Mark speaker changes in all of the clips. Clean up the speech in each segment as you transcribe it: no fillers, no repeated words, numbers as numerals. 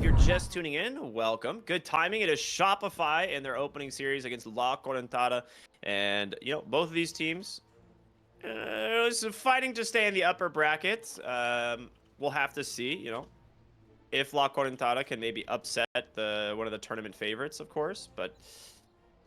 Speaker 1: you're just tuning in, welcome. Good timing. It is Shopify in their opening series against La Correntada. And, both of these teams fighting to stay in the upper brackets. We'll have to see, if La Correntada can maybe upset one of the tournament favorites, of course. But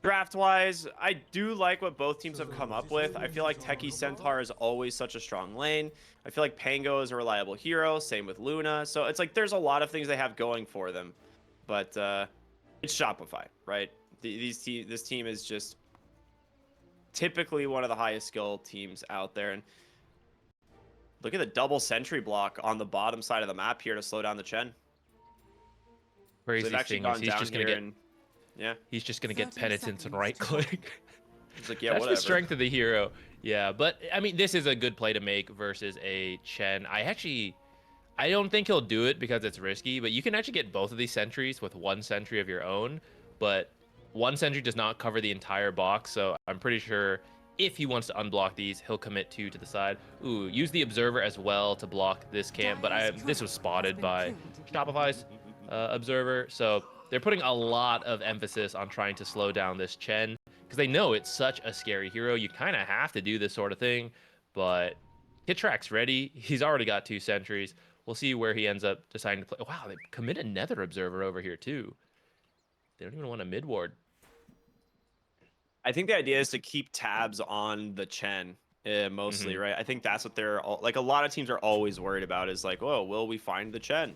Speaker 1: draft-wise, I do like what both teams have come up with. I feel like Techie Centaur is always such a strong lane. I feel like Pango is a reliable hero. Same with Luna. So it's like there's a lot of things they have going for them. But it's Shopify, right? This team is just typically one of the highest skill teams out there. And look at the double sentry block on the bottom side of the map here to slow down the Chen.
Speaker 2: Crazy thing is he's just gonna get he's just gonna get penitence and right click.
Speaker 1: It's like, yeah,
Speaker 2: that's
Speaker 1: whatever.
Speaker 2: the strength of the hero. Yeah, but I mean, this is a good play to make versus a Chen. I don't think he'll do it because it's risky, but you can actually get both of these sentries with one sentry of your own, but one sentry does not cover the entire box, so I'm pretty sure if he wants to unblock these, he'll commit two to the side. Ooh, use the observer as well to block this camp, but this was spotted by Shopify's observer, so they're putting a lot of emphasis on trying to slow down this Chen because they know it's such a scary hero. You kind of have to do this sort of thing, but Hittrack's ready. He's already got two sentries. We'll see where he ends up deciding to play. Wow, they commit another observer over here too. They don't even want a mid ward.
Speaker 1: I think the idea is to keep tabs on the Chen mostly, right? I think that's what they're like. A lot of teams are always worried about is like, oh, will we find the Chen?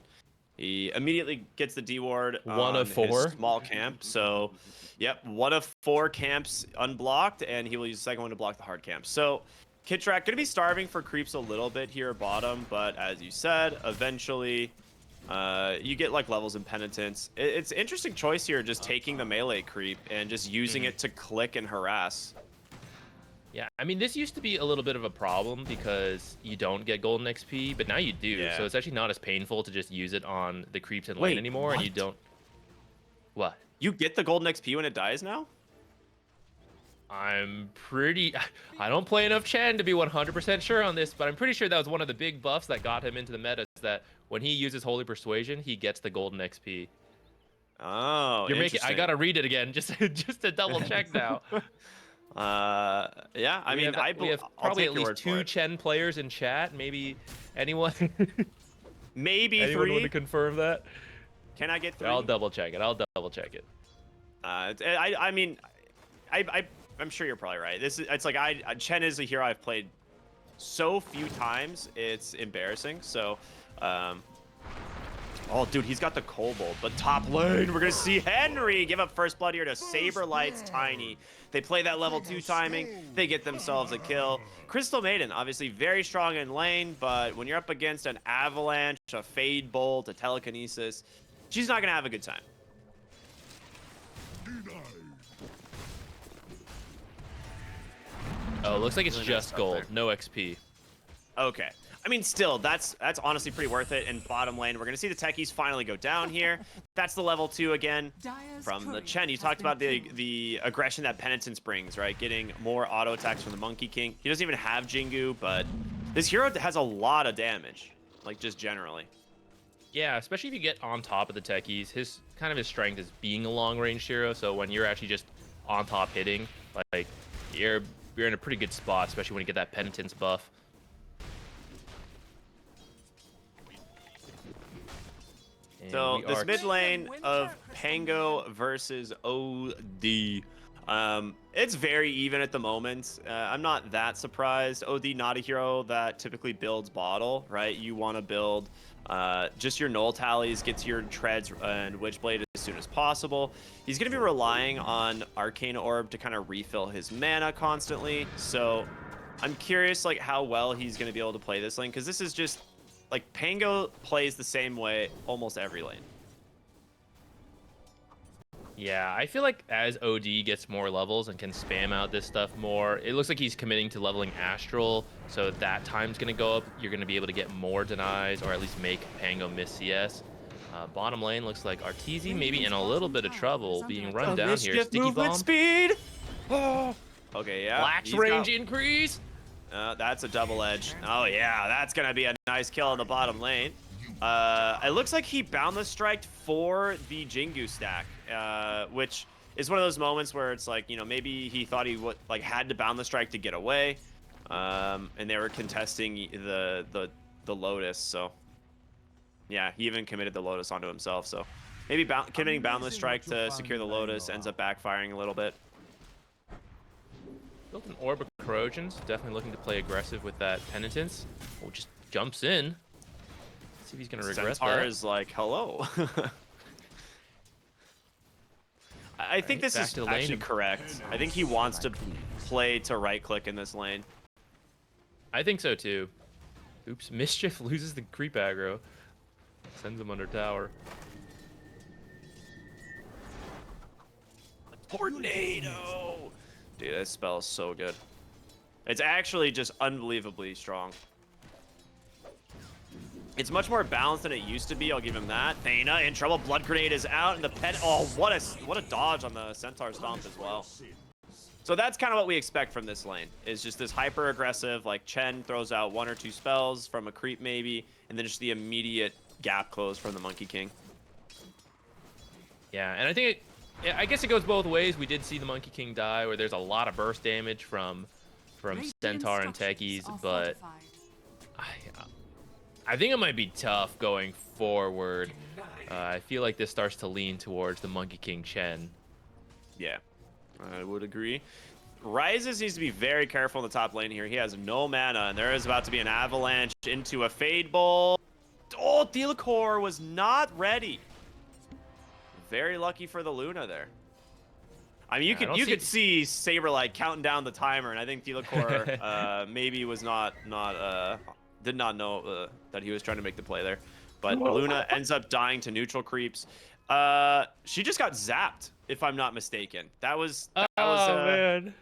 Speaker 1: He immediately gets the D ward on his small camp. So, yep, 1 of 4 camps unblocked, and he will use the second one to block the hard camp. So, Kittrack going to be starving for creeps a little bit here at bottom, but as you said, eventually you get like levels and penitence. It's an interesting choice here, just taking the melee creep and just using it to click and harass.
Speaker 2: Yeah, I mean, this used to be a little bit of a problem because you don't get golden XP, but now you do. Yeah. So it's actually not as painful to just use it on the creeps in lane anymore,
Speaker 1: what?
Speaker 2: And you don't... What?
Speaker 1: You get the golden XP when it dies now?
Speaker 2: I don't play enough Chen to be 100% sure on this, but I'm pretty sure that was one of the big buffs that got him into the meta, is that when he uses Holy Persuasion, he gets the golden XP.
Speaker 1: Oh,
Speaker 2: I gotta read it again just to double check now.
Speaker 1: Yeah, I mean,
Speaker 2: we have probably at least 2 Chen players in chat. Maybe anyone?
Speaker 1: Maybe
Speaker 2: anyone
Speaker 1: 3.
Speaker 2: Want to confirm that?
Speaker 1: Can I get 3?
Speaker 2: I'll double check it.
Speaker 1: I mean, I'm sure you're probably right. It's like Chen is a hero I've played so few times, it's embarrassing. So, oh, dude, he's got the Kobold. But top lane, we're going to see Henry give up first blood here to Saberlight's Tiny. They play that level 2 timing. They get themselves a kill. Crystal Maiden, obviously very strong in lane, but when you're up against an Avalanche, a Fade Bolt, a Telekinesis, she's not going to have a good time.
Speaker 2: Oh, looks like it's just gold, no XP.
Speaker 1: Okay. I mean, still, that's honestly pretty worth it. In bottom lane, we're going to see the techies finally go down here. That's the level 2 again from the Chen. You talked about the aggression that Penitence brings, right? Getting more auto attacks from the Monkey King. He doesn't even have Jingu, but this hero has a lot of damage, like just generally.
Speaker 2: Yeah, especially if you get on top of the techies. His strength is being a long-range hero, so when you're actually just on top hitting, like you're in a pretty good spot, especially when you get that Penitence buff.
Speaker 1: So this mid lane of Pango versus OD, it's very even at the moment. I'm not that surprised. OD not a hero that typically builds bottle, right? You want to build just your null tallies, get to your treads and Witchblade as soon as possible. He's going to be relying on Arcane Orb to kind of refill his mana constantly. So I'm curious like how well he's going to be able to play this lane, because this is just like Pango plays the same way almost every lane.
Speaker 2: Yeah, I feel like as OD gets more levels and can spam out this stuff more, it looks like he's committing to leveling Astral, so that time's going to go up. You're going to be able to get more denies, or at least make Pango miss CS. Bottom lane looks like Arteezy maybe in a little bit of trouble, being run down here. Sticky Bomb.
Speaker 1: Speed! Oh. Okay, yeah.
Speaker 2: Black's range increase!
Speaker 1: That's a double edge. Oh, yeah, that's going to be a nice kill in the bottom lane. It looks like he Boundless Striked for the Jingu stack, which is one of those moments where it's like, you know, maybe he thought he would had to Boundless Strike to get away, and they were contesting the Lotus. So yeah, he even committed the Lotus onto himself. So maybe committing Boundless Strike to secure the Lotus ends up backfiring a little bit.
Speaker 2: Built an Orb of Corrosions, definitely looking to play aggressive with that Penitence. Oh, just jumps in. See if he's gonna regret
Speaker 1: Centaur
Speaker 2: that.
Speaker 1: is like, hello. I think this is actually correct. I think he wants to play to right click in this lane.
Speaker 2: I think so too. Oops, Mischief loses the creep aggro. Sends him under tower.
Speaker 1: Tornado! Dude, that spell is so good. It's actually just unbelievably strong. It's much more balanced than it used to be, I'll give him that. Thana in trouble, Blood Grenade is out, and the pet. Oh, what a dodge on the Centaur Stomp as well. So that's kind of what we expect from this lane, is just this hyper aggressive, like Chen throws out 1 or 2 spells from a creep maybe, and then just the immediate gap close from the Monkey King.
Speaker 2: Yeah, and I think I guess it goes both ways. We did see the Monkey King die, where there's a lot of burst damage from Centaur and Techies, but I think it might be tough going forward. I feel like this starts to lean towards the Monkey King Chen.
Speaker 1: Yeah, I would agree. Rises needs to be very careful in the top lane here. He has no mana, and there is about to be an avalanche into a Fade Bolt. Oh, Theliacor was not ready. Very lucky for the Luna there. I mean, you could see Saberlight counting down the timer, and I think Theliacor maybe was did not know that he was trying to make the play there. But Luna ends up dying to neutral creeps. She just got zapped, if I'm not mistaken. That was
Speaker 2: man.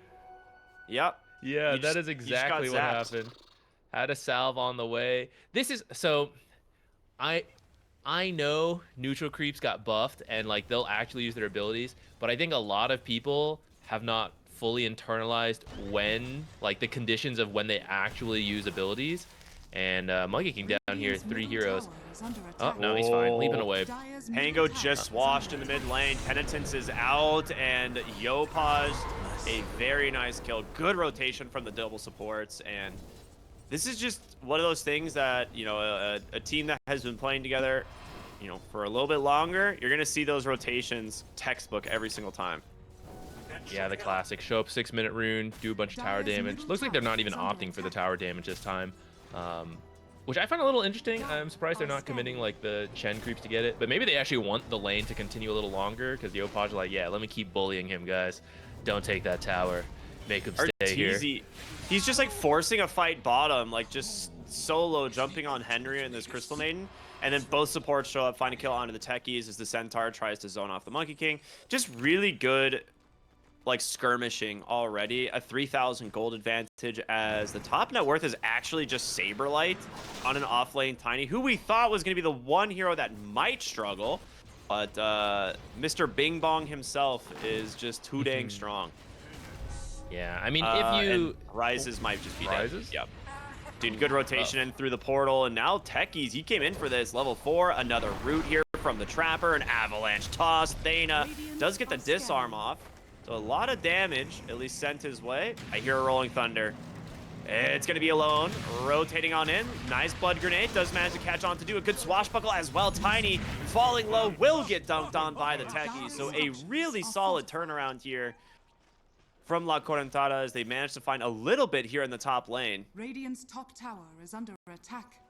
Speaker 1: Yep.
Speaker 2: Yeah, that is exactly what happened. Had a salve on the way. This is so I know neutral creeps got buffed and like they'll actually use their abilities, but I think a lot of people have not fully internalized when like the conditions of when they actually use abilities. And Monkey King down here, 3 heroes. Oh, no, he's fine. Leaping away.
Speaker 1: Pango just swashed in the mid lane. Penitence is out, and Yopaj, a very nice kill. Good rotation from the double supports, and this is just one of those things that, you know, a team that has been playing together, you know, for a little bit longer, you're going to see those rotations textbook every single time.
Speaker 2: Yeah, the classic. Show up 6-minute rune, do a bunch of tower damage. Looks like they're not even opting for the tower damage this time. Which I find a little interesting. I'm surprised they're not committing like the Chen creeps to get it, but maybe they actually want the lane to continue a little longer because the Yopaj are like, yeah, let me keep bullying him, guys. Don't take that tower. Make him stay here.
Speaker 1: He's just like forcing a fight bottom, like just solo jumping on Henry and this Crystal Maiden, and then both supports show up, find a kill onto the Techies as the Centaur tries to zone off the Monkey King. Just really good like skirmishing already. A 3,000 gold advantage as the top net worth is actually just Saberlight on an offlane Tiny, who we thought was going to be the one hero that might struggle, but Mr. Bing Bong himself is just too dang strong.
Speaker 2: Yeah, I mean, if you...
Speaker 1: Rises might just be
Speaker 2: Rises?
Speaker 1: dead. Yep. Dude, good rotation in through the portal, and now Techies, he came in for this. Level 4, another root here from the Trapper, an avalanche toss. Thana does get the disarm off. So a lot of damage, at least sent his way. I hear a Rolling Thunder. It's going to be alone. Rotating on in. Nice Blood Grenade. Does manage to catch on to do a good swashbuckle as well. Tiny falling low will get dunked on by the Techies. So a really solid turnaround here from La Correntada as they managed to find a little bit here in the top lane.
Speaker 3: Radiant's top tower is under attack.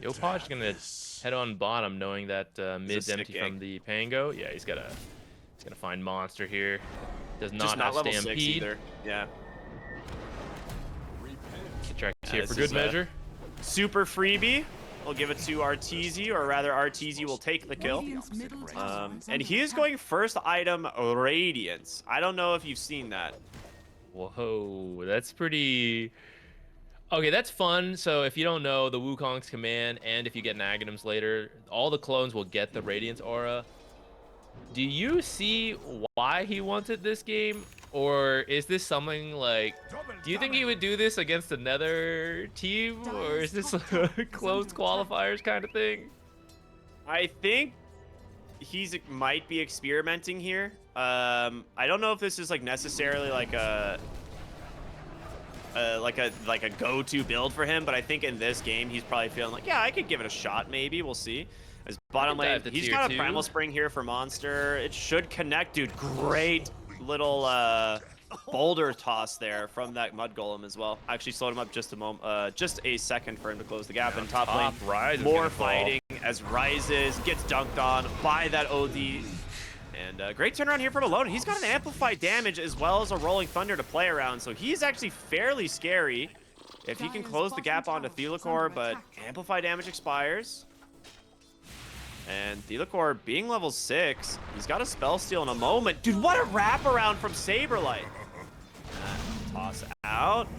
Speaker 2: Yopaj is going to head on bottom knowing that mid's empty from the Pango. Yeah, he's gonna find monster here. Does not have
Speaker 1: level
Speaker 2: Stampede
Speaker 1: 6 either. Yeah.
Speaker 2: Tracks here for good measure.
Speaker 1: Super freebie. We'll give it to Arteezy, or rather Arteezy will take the kill. And he is going first item Radiance. I don't know if you've seen that.
Speaker 2: Whoa, that's pretty... Okay, that's fun. So if you don't know, the Wukong's command, and if you get an Aghanims later, all the clones will get the Radiance aura. Do you see why he wants it this game? or is this something like? Do you think he would do this against another team, or is this a close qualifiers kind of thing?
Speaker 1: I think might be experimenting here. I don't know if this is like necessarily like a go-to build for him, but I think in this game he's probably feeling like, yeah, I could give it a shot. Maybe we'll see. As bottom lane, he's got a primal spring here for Monster. It should connect, dude. Great little boulder toss there from that mud golem as well. Actually slowed him up just a second for him to close the gap. And top lane,
Speaker 2: Rise
Speaker 1: more fighting as Rises gets dunked on by that OD. And great turnaround here from Alone. He's got an amplified damage as well as a Rolling Thunder to play around, so he's actually fairly scary if he can close the gap onto Theliacor, but amplified damage expires. And Theliacor being level 6, he's got a spell steal in a moment. Dude, what a wraparound from Saberlight. Toss out.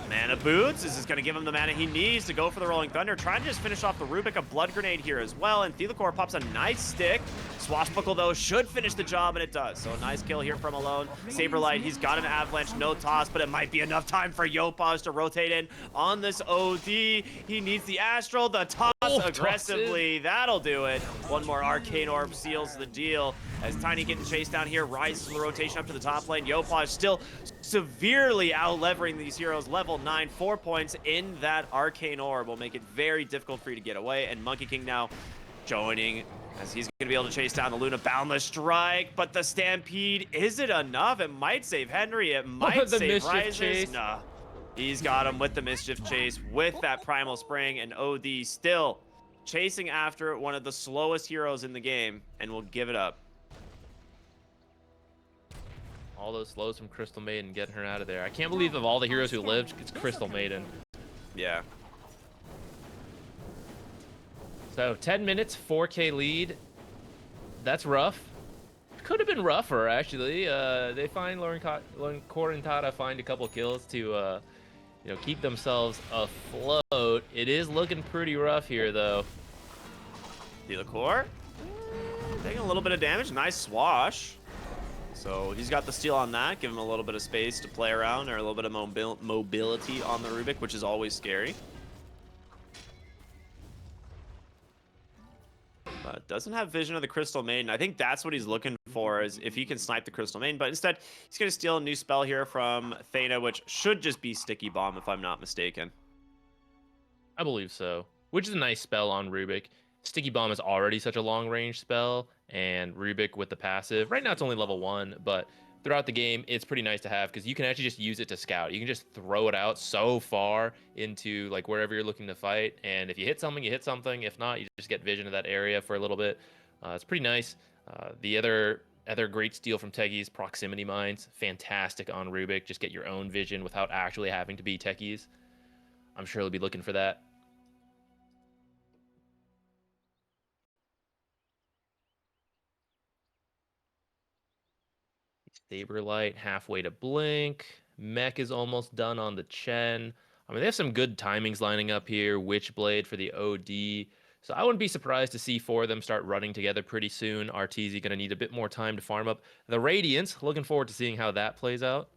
Speaker 1: Mana boots. This is going to give him the mana he needs to go for the Rolling Thunder. Trying to just finish off the Rubik. A Blood Grenade here as well. And Theliacor pops a nice stick. Swashbuckle, though, should finish the job, and it does. So a nice kill here from Alone. Saberlight, he's got an Avalanche, no toss, but it might be enough time for Yopaj to rotate in on this OD. He needs the Astral, the toss aggressively. That'll do it. One more Arcane Orb seals the deal. As Tiny getting chased down here, rises in the rotation up to the top lane. Yopaj still severely out-levering these heroes. Level 9, 4 points in that Arcane Orb will make it very difficult for you to get away. And Monkey King now joining as he's going to be able to chase down the Luna Boundless Strike. But the Stampede, is it enough? It might save Henry. It might save Rises. Nah, he's got him with the Mischief Chase, with that Primal Spring, and OD still chasing after one of the slowest heroes in the game, and will give it up.
Speaker 2: All those slows from Crystal Maiden getting her out of there. I can't believe of all the heroes who lived, it's Crystal Maiden.
Speaker 1: Yeah.
Speaker 2: So 10 minutes, 4K lead. That's rough. Could have been rougher, actually. They find Correntada find a couple kills to keep themselves afloat. It is looking pretty rough here, though.
Speaker 1: Theliacor taking a little bit of damage. Nice swash. So he's got the steal on that, give him a little bit of space to play around, or a little bit of mobility on the Rubik, which is always scary. But doesn't have vision of the Crystal Maiden. I think that's what he's looking for, is if he can snipe the Crystal Maiden. But instead, he's going to steal a new spell here from Thena, which should just be Sticky Bomb, if I'm not mistaken.
Speaker 2: I believe so. Which is a nice spell on Rubik. Sticky Bomb is already such a long-range spell, and Rubik with the passive. Right now it's only level 1, but throughout the game, it's pretty nice to have because you can actually just use it to scout. You can just throw it out so far into like wherever you're looking to fight, and if you hit something, you hit something. If not, you just get vision of that area for a little bit. It's pretty nice. The other great steal from Techies, Proximity Mines. Fantastic on Rubik. Just get your own vision without actually having to be Techies. I'm sure he'll be looking for that. Saberlight halfway to blink. Mech is almost done on the Chen. I mean, they have some good timings lining up here. Witchblade for the OD. So I wouldn't be surprised to see 4 of them start running together pretty soon. Arteezy going to need a bit more time to farm up the Radiance. Looking forward to seeing how that plays out.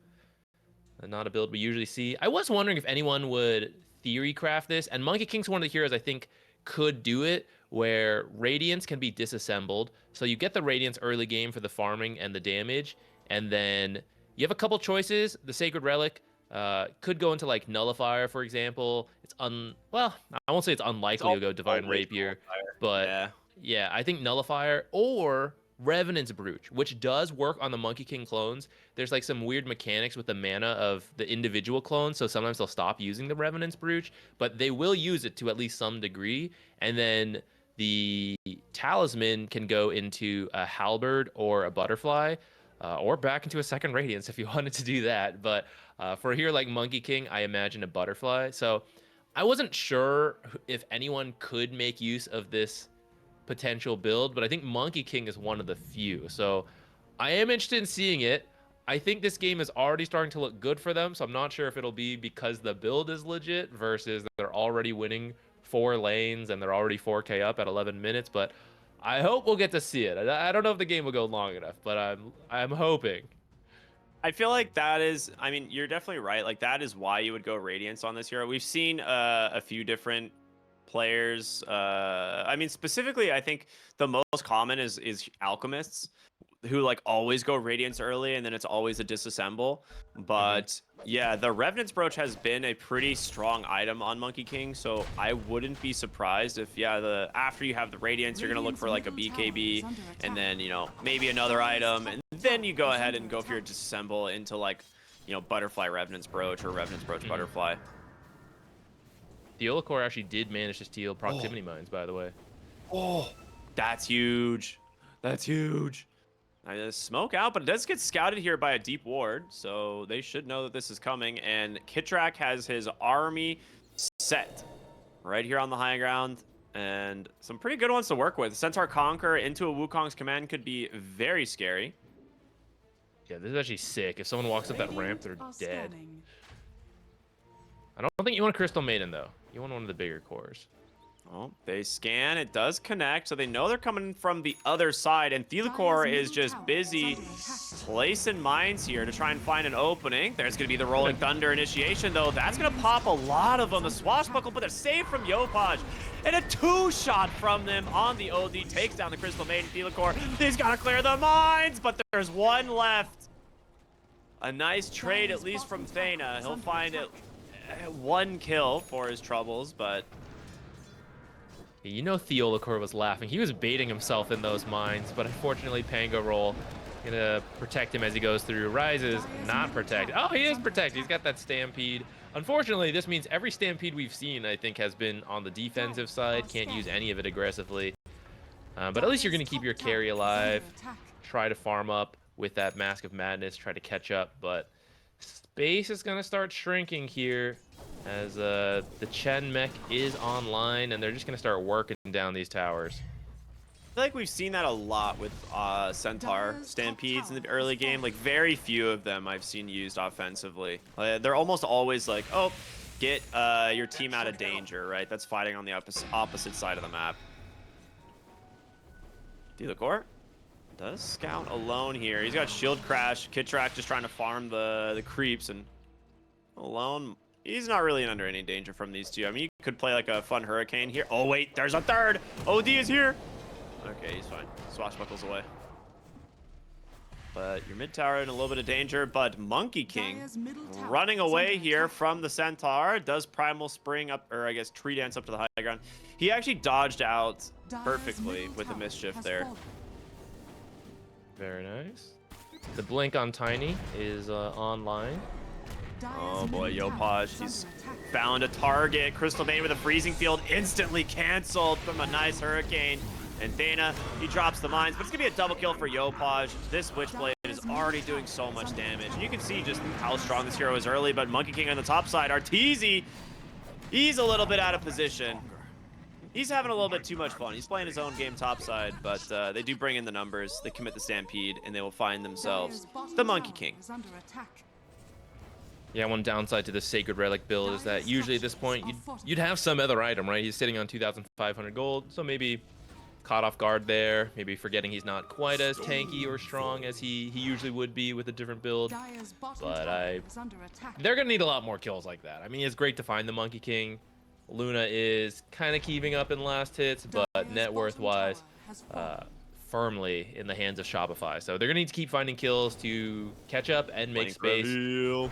Speaker 2: Not a build we usually see. I was wondering if anyone would theory craft this. And Monkey King's one of the heroes I think could do it, where Radiance can be disassembled. So you get the Radiance early game for the farming and the damage. And then you have a couple choices. The Sacred Relic could go into like Nullifier, for example. Well, I won't say it's unlikely to go Divine Rapier, but yeah, I think Nullifier or Revenant's Brooch, which does work on the Monkey King clones. There's like some weird mechanics with the mana of the individual clones, so sometimes they'll stop using the Revenant's Brooch, but they will use it to at least some degree. And then the Talisman can go into a Halberd or a Butterfly. Or back into a second Radiance if you wanted to do that. But for a hero like Monkey King, I imagine a Butterfly. So I wasn't sure if anyone could make use of this potential build, but I think Monkey King is one of the few. So I am interested in seeing it. I think this game is already starting to look good for them, so I'm not sure if it'll be because the build is legit versus they're already winning 4 lanes and they're already 4K up at 11 minutes, but I hope we'll get to see it. I don't know if the game will go long enough, but I'm hoping.
Speaker 1: I feel like that is, I mean, you're definitely right. Like that is why you would go Radiance on this hero. We've seen a few different players. I mean, specifically, I think the most common is Alchemists, who like always go Radiance early, and then it's always a disassemble. But yeah, the Revenant's Brooch has been a pretty strong item on Monkey King, so I wouldn't be surprised if the after you have the Radiance, you're gonna look for like a BKB, and then maybe another item, and then you go ahead and go for your disassemble into like Butterfly Revenant's Brooch or Revenant's Brooch Butterfly.
Speaker 2: The Core actually did manage to steal proximity mines, by the way.
Speaker 1: Oh, that's huge. That's huge. Smoke out, but it does get scouted here by a deep ward, so they should know that this is coming. And Kitrak has his army set right here on the high ground, and some pretty good ones to work with. Centaur Conquer into a Wukong's command could be very scary.
Speaker 2: Yeah, this is actually sick. If someone walks up that ramp, they're dead. I don't think you want a Crystal Maiden, though. You want one of the bigger cores.
Speaker 1: Oh, they scan. It does connect, so they know they're coming from the other side. And Thelacore is just busy placing mines here to try and find an opening. There's going to be the Rolling Thunder initiation, though. That's going to pop a lot of them. The Swashbuckle, but they're saved from Yopaj. And a two-shot from them on the OD takes down the Crystal Maiden. Thelacore, he's got to clear the mines, but there's one left. A nice trade, at least from Thena. He'll find it. One kill for his troubles, but
Speaker 2: you know Theolacor was laughing. He was baiting himself in those mines, but unfortunately Pango Roll gonna protect him as he goes through. Rises not protected. Oh, he is protected. He's got that Stampede. Unfortunately, this means every Stampede we've seen, I think, has been on the defensive side. Can't use any of it aggressively. But at least you're gonna keep your carry alive. Try to farm up with that Mask of Madness. Try to catch up, but space is gonna start shrinking here as the Chen mech is online, and they're just gonna start working down these towers.
Speaker 1: I feel like we've seen that a lot with Centaur Stampedes in the early game. Like very few of them I've seen used offensively. They're almost always like, oh, get your team out of danger, right? That's fighting on the opposite side of the map. Thelacore does scout alone here. He's got Shield Crash. Kitrak just trying to farm the creeps, and alone. He's not really under any danger from these two. I mean, you could play like a fun Hurricane here. Oh, wait, there's a third. OD is here. Okay, he's fine. Swashbuckles away. But your mid tower in a little bit of danger, but Monkey King running away here from the Centaur. Does Primal Spring up, or I guess Tree Dance up to the high ground. He actually dodged out perfectly with the Mischief there.
Speaker 2: Very nice. The Blink on Tiny is online.
Speaker 1: Oh boy, Yopaj, he's found a target. Crystal Maiden with a freezing field instantly canceled from a nice Hurricane. And Thena, he drops the mines, but it's gonna be a double kill for Yopaj. This Witchblade is already doing so much damage. And you can see just how strong this hero is early, but Monkey King on the top side, Arteezy, he's a little bit out of position. He's having a little bit too much fun. He's playing his own game topside, but they do bring in the numbers. They commit the Stampede, and they will find themselves the Monkey King.
Speaker 2: Yeah, one downside to the Sacred Relic build is that usually at this point, you'd have some other item, right? He's sitting on 2,500 gold, so maybe caught off guard there, maybe forgetting he's not quite as tanky or strong as he usually would be with a different build. But they're going to need a lot more kills like that. I mean, it's great to find the Monkey King. Luna is kind of keeping up in last hits, but net worth-wise, firmly in the hands of Shopify. So they're going to need to keep finding kills to catch up and make space.
Speaker 1: Reveal.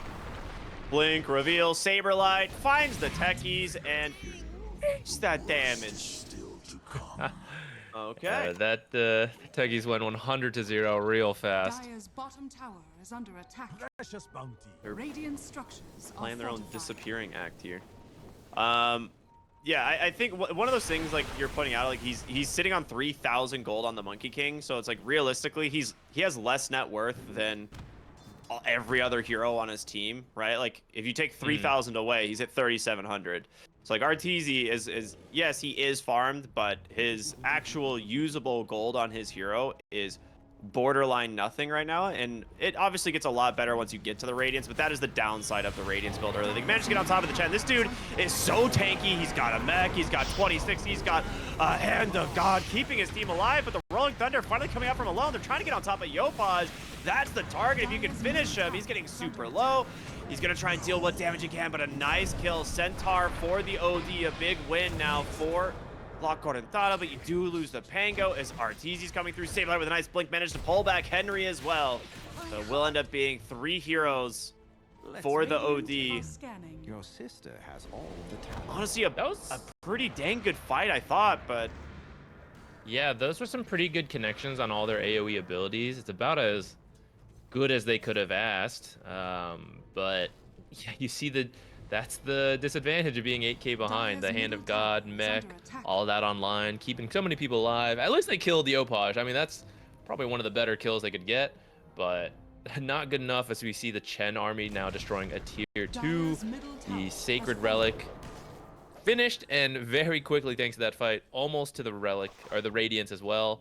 Speaker 1: Blink, reveal, Saberlight, finds the techies, and makes that damage. Okay.
Speaker 2: That techies went 100-0 real fast.
Speaker 3: Dire's bottom tower is under attack.
Speaker 4: Precious bounty.
Speaker 3: Radiant structures
Speaker 1: Playing their own
Speaker 3: fortified.
Speaker 1: disappearing act here. Yeah, I think one of those things like you're pointing out, like he's sitting on 3,000 gold on the Monkey King, so it's like realistically he has less net worth than every other hero on his team, right? Like if you take 3,000 away, he's at 3,700. So like Arteezy is yes, he is farmed, but his actual usable gold on his hero is borderline nothing right now, and it obviously gets a lot better once you get to the Radiance, but that is the downside of the Radiance build early. They managed to get on top of the Chen. This dude is so tanky. He's got a mech, he's got 26, he's got a Hand of God keeping his team alive, but the Rolling Thunder finally coming out from alone. They're trying to get on top of Yopaj. That's the target. If you can finish him, he's getting super low. He's going to try and deal what damage he can, but a nice kill. Centaur for the OD, a big win now for Block Correntada, but you do lose the Pango as Arteezy's coming through. Saberlight with a nice blink, managed to pull back Henry as well. So it will end up being 3 heroes for the OD.
Speaker 4: Your sister has all the talent.
Speaker 1: Honestly, a pretty dang good fight, I thought, but
Speaker 2: Yeah, those were some pretty good connections on all their AoE abilities. It's about as good as they could have asked. But yeah, you see that's the disadvantage of being 8k behind. The Hand of God, mech, all that online, keeping so many people alive. At least they killed the Yopaj. I mean, that's probably one of the better kills they could get, but not good enough as we see the Chen army now destroying a tier 2. The Sacred Relic finished, and very quickly, thanks to that fight, almost to the Relic, or the Radiance as well.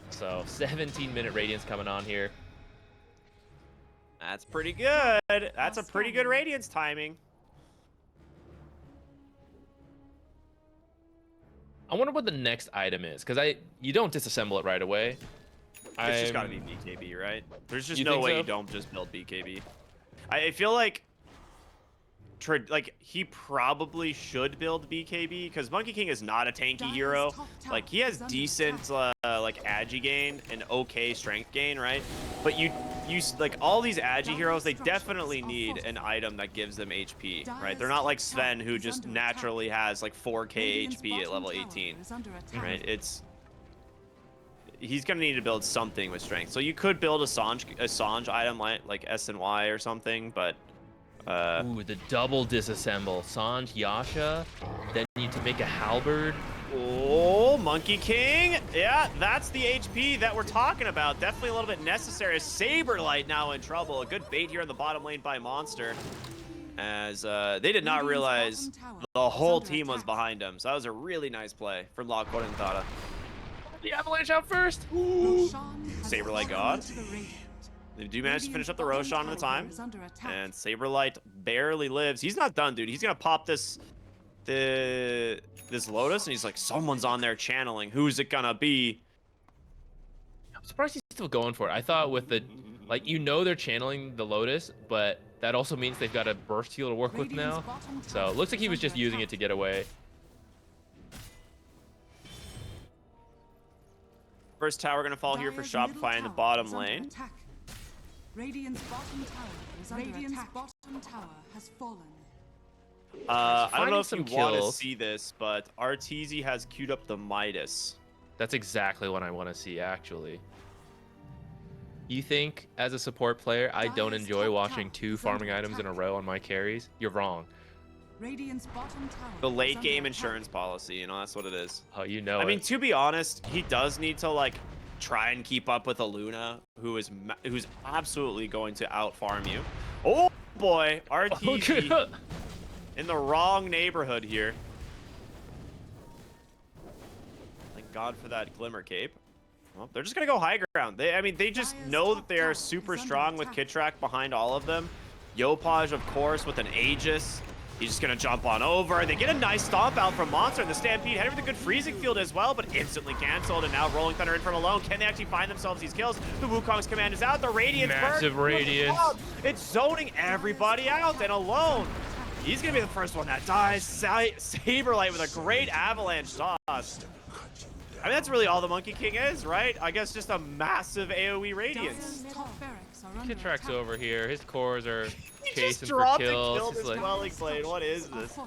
Speaker 2: So 17-minute Radiance coming on here.
Speaker 1: that's pretty good. That's a pretty good Radiance timing.
Speaker 2: I wonder what the next item is, because you don't disassemble it right away.
Speaker 1: It's just gotta be BKB, right? There's just
Speaker 2: You
Speaker 1: no
Speaker 2: think
Speaker 1: way
Speaker 2: so?
Speaker 1: you don't just build BKB. I feel like he probably should build BKB because Monkey King is not a tanky hero. Like, he has decent like agi gain and okay strength gain, right? But you like all these agi heroes, they definitely need an item that gives them HP, right? They're not like Sven, who just naturally has like 4k HP at level 18, right? He's gonna need to build something with strength. So you could build a Sange item like S and Y or something, but
Speaker 2: Ooh, the double disassemble. Sange, Yasha, then you need to make a halberd.
Speaker 1: oh, Monkey King. Yeah, that's the HP that we're talking about. Definitely a little bit necessary. Saberlight now in trouble. A good bait here in the bottom lane by Monster, as they did not realize the whole team was behind him. So that was a really nice play from La Correntada.
Speaker 2: The Avalanche out first.
Speaker 1: Saberlight God. They do manage to finish up the Roshan in the time, and Saberlight barely lives. He's not done, dude. He's gonna pop this Lotus, and he's like, someone's on there channeling. Who's it gonna be?
Speaker 2: I'm surprised he's still going for it. I thought with the, like, they're channeling the Lotus, but that also means they've got a burst heal to work with now. So it looks like he was just using it to get away.
Speaker 1: First tower gonna fall here for Shopify in the bottom lane.
Speaker 3: Radiant's bottom tower has fallen.
Speaker 1: I don't know if you
Speaker 2: Finding some
Speaker 1: want to
Speaker 2: kills.
Speaker 1: see this, but Arteezy has queued up the Midas.
Speaker 2: That's exactly what I want to see, actually. You think, as a support player, I don't enjoy watching 2 farming items in a row on my carries? You're wrong.
Speaker 3: Radiant's bottom tower
Speaker 1: The late game insurance policy, that's what it is.
Speaker 2: Oh, you know
Speaker 1: I
Speaker 2: it.
Speaker 1: mean, to be honest, he does need to like try and keep up with a Luna who's absolutely going to out farm you. Oh boy, Arteezy in the wrong neighborhood here. Thank God for that Glimmer Cape. Well, they're just gonna go high ground. They just know that they are super strong with Kitrak behind all of them. Yopaj, of course, with an Aegis. He's just gonna jump on over. They get a nice stomp out from Monster and the Stampede. Heading with a good freezing field as well, but instantly canceled. And now Rolling Thunder in from alone. Can they actually find themselves these kills? The Wukong's command is out. The Radiance
Speaker 2: Massive
Speaker 1: burn.
Speaker 2: Radiance.
Speaker 1: It's zoning everybody out, and alone, he's gonna be the first one that dies. Saberlight with a great avalanche toss. I mean, that's really all the Monkey King is, right? I guess just a massive AoE Radiance.
Speaker 2: Kitrak's over here. His cores are
Speaker 1: He just
Speaker 2: chasing for
Speaker 1: dropped and
Speaker 2: kills.
Speaker 1: killed
Speaker 2: He's
Speaker 1: his
Speaker 2: like,
Speaker 1: Quelling Blade. What is this?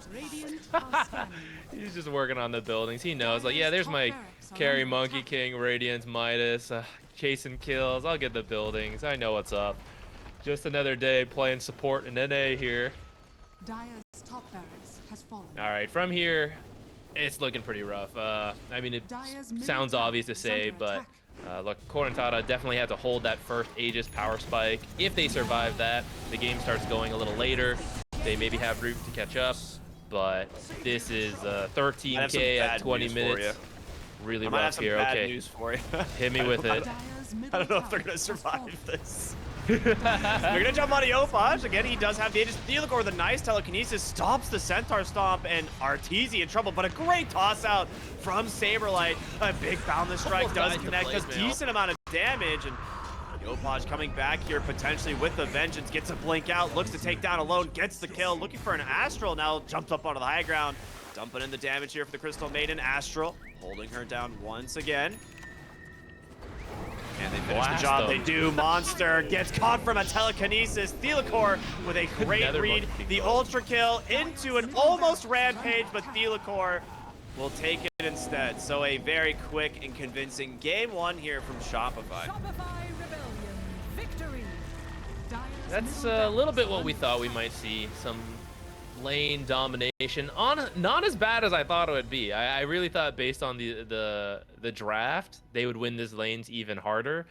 Speaker 2: he's just working on the buildings. He knows, like, yeah, there's my carry Monkey King, Radiance, Midas, chasing kills. I'll get the buildings. I know what's up. Just another day playing support in NA here.
Speaker 3: Dire's top barracks has fallen.
Speaker 2: All right, from here, it's looking pretty rough. I mean, it sounds obvious to say, but look, Correntada definitely had to hold that first Aegis power spike. If they survive that, the game starts going a little later. They maybe have room to catch up, but this is
Speaker 1: I have some
Speaker 2: 13k at
Speaker 1: bad
Speaker 2: 20
Speaker 1: news for
Speaker 2: minutes.
Speaker 1: you.
Speaker 2: really
Speaker 1: I might have
Speaker 2: rough
Speaker 1: some
Speaker 2: here.
Speaker 1: bad
Speaker 2: Okay,
Speaker 1: news for you.
Speaker 2: hit me with it.
Speaker 3: Dire's
Speaker 1: I
Speaker 3: middle
Speaker 1: don't know if they're
Speaker 3: tower
Speaker 1: gonna
Speaker 3: has
Speaker 1: survive
Speaker 3: fallen.
Speaker 1: this. They're gonna jump on Eopage. Again, he does have the Aegis. Theodore with a nice telekinesis stops the Centaur Stomp, and Arteezy in trouble, but a great toss out from Saberlight. A big Boundless Strike
Speaker 2: Almost
Speaker 1: does
Speaker 2: died to
Speaker 1: connect, does
Speaker 2: Blade Mail.
Speaker 1: decent amount of damage, and Eopage coming back here potentially with the Vengeance, gets a blink out, looks to take down alone, gets the kill, looking for an Astral now, jumps up onto the high ground, dumping in the damage here for the Crystal Maiden. Astral holding her down once again. And they finish
Speaker 2: Blast
Speaker 1: the job.
Speaker 2: them.
Speaker 1: They do. Monster gets caught from a telekinesis. Theliacor with a great
Speaker 2: Another
Speaker 1: read.
Speaker 2: monkey
Speaker 1: The
Speaker 2: kick.
Speaker 1: ultra kill into an almost rampage, but Theliacor will take it instead. So a very quick and convincing game one here from Shopify.
Speaker 5: Shopify Rebellion victory.
Speaker 3: Dire's
Speaker 2: That's
Speaker 3: middle
Speaker 2: a little bit
Speaker 3: barracks
Speaker 2: what we
Speaker 3: are
Speaker 2: thought we might see. Some lane domination on not as bad as I thought it would be. I really thought based on the draft they would win these lanes even harder.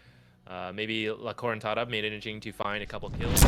Speaker 2: Maybe La Correntada managing to find a couple kills.